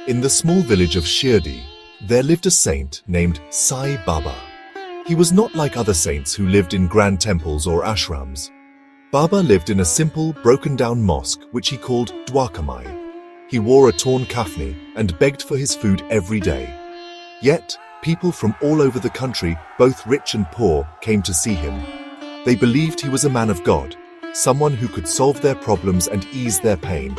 In the small village of Shirdi, there lived a saint named Sai Baba. He was not like other saints who lived in grand temples or ashrams. Baba lived in a simple, broken-down mosque which he called Dwarkamai. He wore a torn kafni and begged for his food every day. Yet, people from all over the country, both rich and poor, came to see him. They believed he was a man of God, someone who could solve their problems and ease their pain.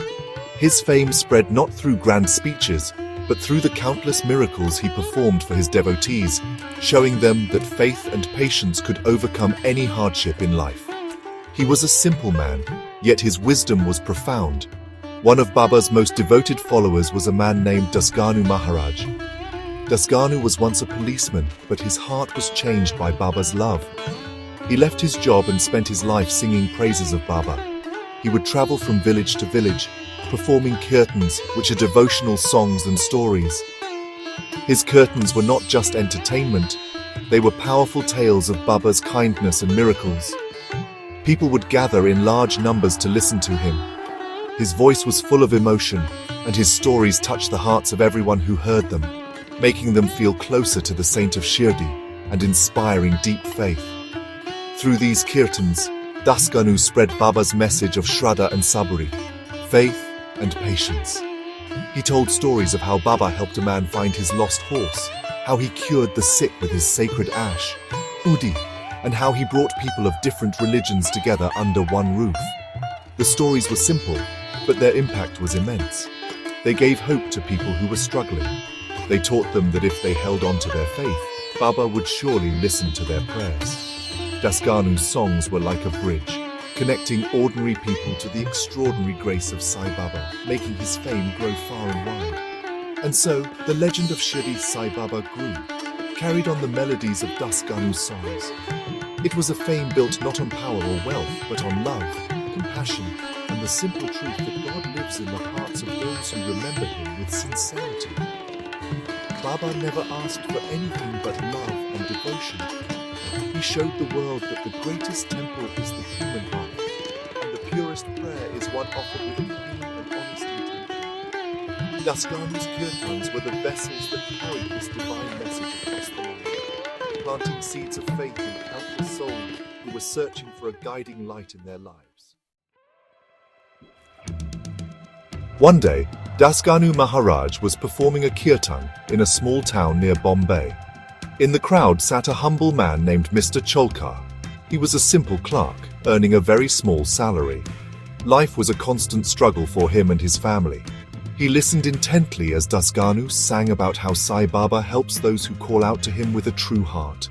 His fame spread not through grand speeches, but through the countless miracles he performed for his devotees, showing them that faith and patience could overcome any hardship in life. He was a simple man, yet his wisdom was profound. One of Baba's most devoted followers was a man named Dasganu Maharaj. Dasganu was once a policeman, but his heart was changed by Baba's love. He left his job and spent his life singing praises of Baba. He would travel from village to village, performing kirtans, which are devotional songs and stories. His kirtans were not just entertainment, they were powerful tales of Baba's kindness and miracles. People would gather in large numbers to listen to him. His voice was full of emotion, and his stories touched the hearts of everyone who heard them, making them feel closer to the saint of Shirdi and inspiring deep faith. Through these kirtans, Dasganu spread Baba's message of Shraddha and Sabri, faith and patience. He told stories of how Baba helped a man find his lost horse, how he cured the sick with his sacred ash, Udi, and how he brought people of different religions together under one roof. The stories were simple, but their impact was immense. They gave hope to people who were struggling. They taught them that if they held on to their faith, Baba would surely listen to their prayers. Dasganu's songs were like a bridge, connecting ordinary people to the extraordinary grace of Sai Baba, making his fame grow far and wide. And so, the legend of Shirdi's Sai Baba grew, carried on the melodies of Dasganu's songs. It was a fame built not on power or wealth, but on love, compassion, and the simple truth that God lives in the hearts of those who remember him with sincerity. Baba never asked for anything but love and devotion. He showed the world that the greatest temple is the human heart, and the purest prayer is one offered with a clean and honest intention. Dasganu's kirtans were the vessels that carried this divine message across the land, planting seeds of faith in countless souls who were searching for a guiding light in their lives. One day, Dasganu Maharaj was performing a kirtan in a small town near Bombay. In the crowd sat a humble man named Mr. Cholkar. He was a simple clerk, earning a very small salary. Life was a constant struggle for him and his family. He listened intently as Dasganu sang about how Sai Baba helps those who call out to him with a true heart.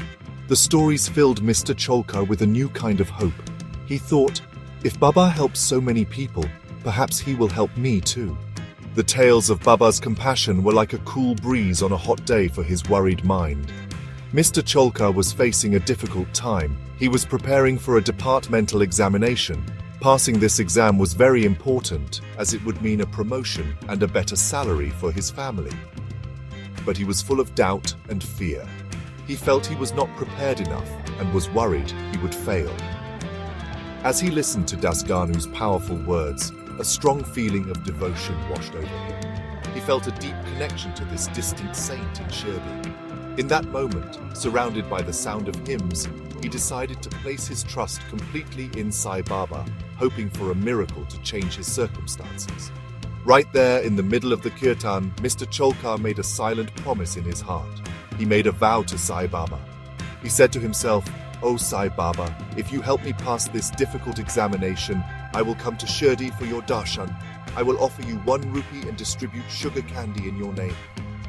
The stories filled Mr. Cholkar with a new kind of hope. He thought, if Baba helps so many people, perhaps he will help me too. The tales of Baba's compassion were like a cool breeze on a hot day for his worried mind. Mr. Cholkar was facing a difficult time. He was preparing for a departmental examination. Passing this exam was very important, as it would mean a promotion and a better salary for his family. But he was full of doubt and fear. He felt he was not prepared enough and was worried he would fail. As he listened to Dasganu's powerful words, a strong feeling of devotion washed over him. He felt a deep connection to this distant saint in Shirdi. In that moment, surrounded by the sound of hymns, he decided to place his trust completely in Sai Baba, hoping for a miracle to change his circumstances. Right there in the middle of the kirtan, Mr. Cholkar made a silent promise in his heart. He made a vow to Sai Baba. He said to himself, "O Sai Baba, if you help me pass this difficult examination, I will come to Shirdi for your darshan. I will offer you 1 rupee and distribute sugar candy in your name."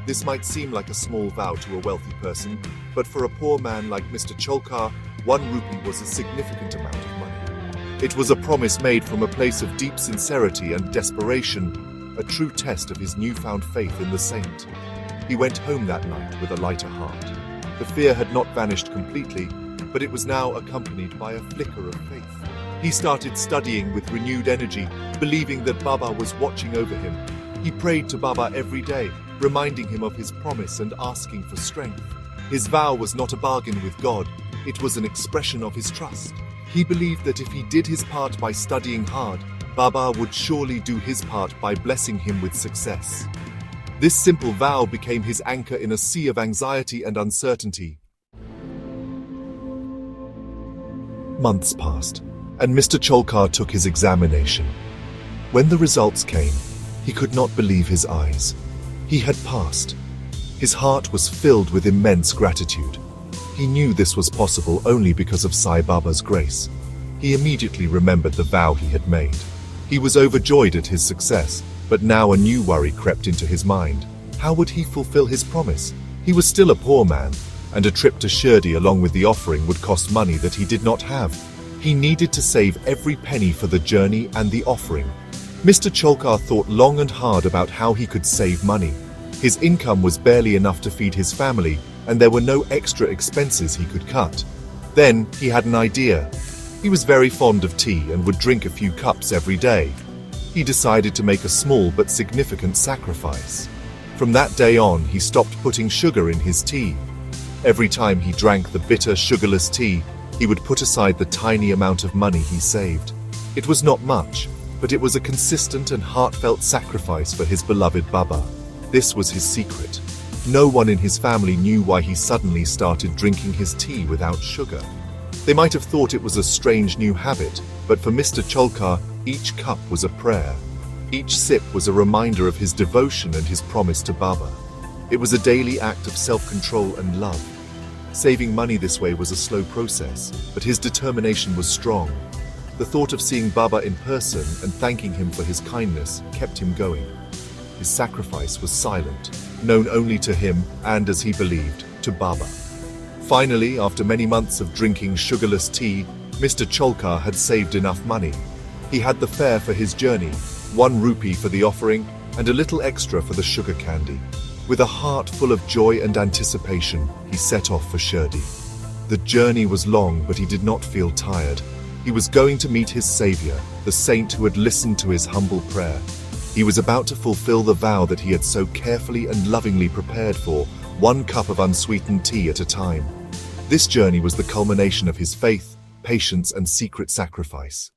This might seem like a small vow to a wealthy person, but for a poor man like Mr. Cholkar, 1 rupee was a significant amount of money. It was a promise made from a place of deep sincerity and desperation, a true test of his newfound faith in the saint. He went home that night with a lighter heart. The fear had not vanished completely, but it was now accompanied by a flicker of faith. He started studying with renewed energy, believing that Baba was watching over him. He prayed to Baba every day, reminding him of his promise and asking for strength. His vow was not a bargain with God, it was an expression of his trust. He believed that if he did his part by studying hard, Baba would surely do his part by blessing him with success. This simple vow became his anchor in a sea of anxiety and uncertainty. Months passed, and Mr. Cholkar took his examination. When the results came, he could not believe his eyes. He had passed. His heart was filled with immense gratitude. He knew this was possible only because of Sai Baba's grace. He immediately remembered the vow he had made. He was overjoyed at his success, but now a new worry crept into his mind. How would he fulfill his promise? He was still a poor man, and a trip to Shirdi along with the offering would cost money that he did not have. He needed to save every penny for the journey and the offering. Mr. Cholkar thought long and hard about how he could save money. His income was barely enough to feed his family, and there were no extra expenses he could cut. Then he had an idea. He was very fond of tea and would drink a few cups every day. He decided to make a small but significant sacrifice. From that day on, he stopped putting sugar in his tea. Every time he drank the bitter, sugarless tea, he would put aside the tiny amount of money he saved. It was not much, but it was a consistent and heartfelt sacrifice for his beloved Baba. This was his secret. No one in his family knew why he suddenly started drinking his tea without sugar. They might have thought it was a strange new habit, but for Mr. Cholkar, each cup was a prayer. Each sip was a reminder of his devotion and his promise to Baba. It was a daily act of self-control and love. Saving money this way was a slow process, but his determination was strong. The thought of seeing Baba in person and thanking him for his kindness kept him going. His sacrifice was silent, known only to him and, as he believed, to Baba. Finally, after many months of drinking sugarless tea, Mr. Cholkar had saved enough money. He had the fare for his journey, 1 rupee for the offering, and a little extra for the sugar candy. With a heart full of joy and anticipation, he set off for Shirdi. The journey was long, but he did not feel tired. He was going to meet his savior, the saint who had listened to his humble prayer. He was about to fulfill the vow that he had so carefully and lovingly prepared for, 1 cup of unsweetened tea at a time. This journey was the culmination of his faith, patience, and secret sacrifice.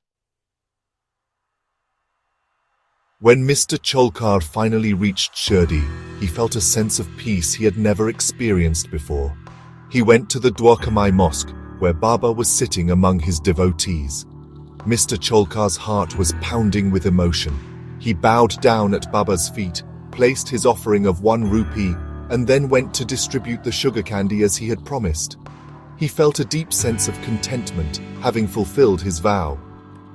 When Mr. Cholkar finally reached Shirdi, he felt a sense of peace he had never experienced before. He went to the Dwarkamai Mosque, where Baba was sitting among his devotees. Mr. Cholkar's heart was pounding with emotion. He bowed down at Baba's feet, placed his offering of 1 rupee, and then went to distribute the sugar candy as he had promised. He felt a deep sense of contentment, having fulfilled his vow.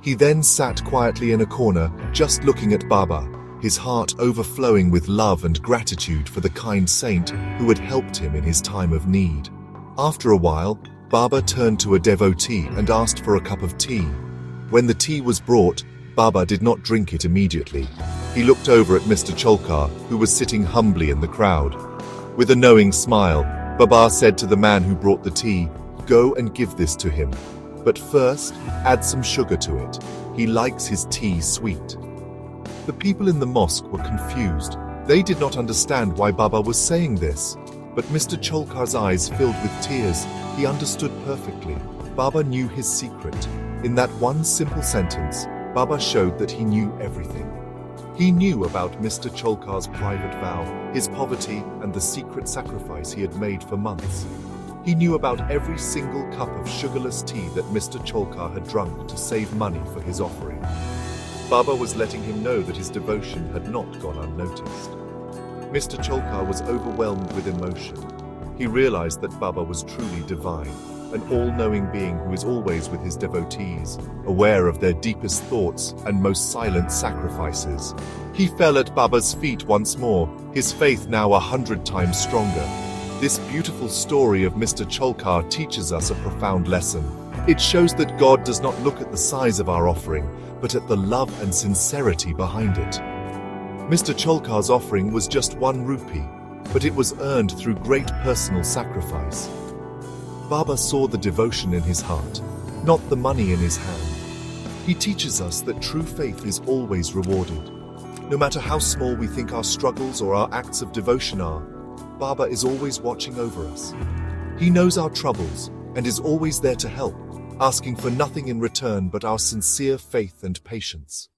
He then sat quietly in a corner, just looking at Baba, his heart overflowing with love and gratitude for the kind saint who had helped him in his time of need. After a while, Baba turned to a devotee and asked for a cup of tea. When the tea was brought, Baba did not drink it immediately. He looked over at Mr. Cholkar, who was sitting humbly in the crowd. With a knowing smile, Baba said to the man who brought the tea, "Go and give this to him. But first, add some sugar to it. He likes his tea sweet." The people in the mosque were confused. They did not understand why Baba was saying this. But Mr. Cholkar's eyes filled with tears. He understood perfectly. Baba knew his secret. In that one simple sentence, Baba showed that he knew everything. He knew about Mr. Cholkar's private vow, his poverty, and the secret sacrifice he had made for months. He knew about every single cup of sugarless tea that Mr. Cholkar had drunk to save money for his offering. Baba was letting him know that his devotion had not gone unnoticed. Mr. Cholkar was overwhelmed with emotion. He realized that Baba was truly divine, an all-knowing being who is always with his devotees, aware of their deepest thoughts and most silent sacrifices. He fell at Baba's feet once more, his faith now 100 times stronger. This beautiful story of Mr. Cholkar teaches us a profound lesson. It shows that God does not look at the size of our offering, but at the love and sincerity behind it. Mr. Cholkar's offering was just 1 rupee, but it was earned through great personal sacrifice. Baba saw the devotion in his heart, not the money in his hand. He teaches us that true faith is always rewarded. No matter how small we think our struggles or our acts of devotion are, Baba is always watching over us. He knows our troubles and is always there to help, asking for nothing in return but our sincere faith and patience.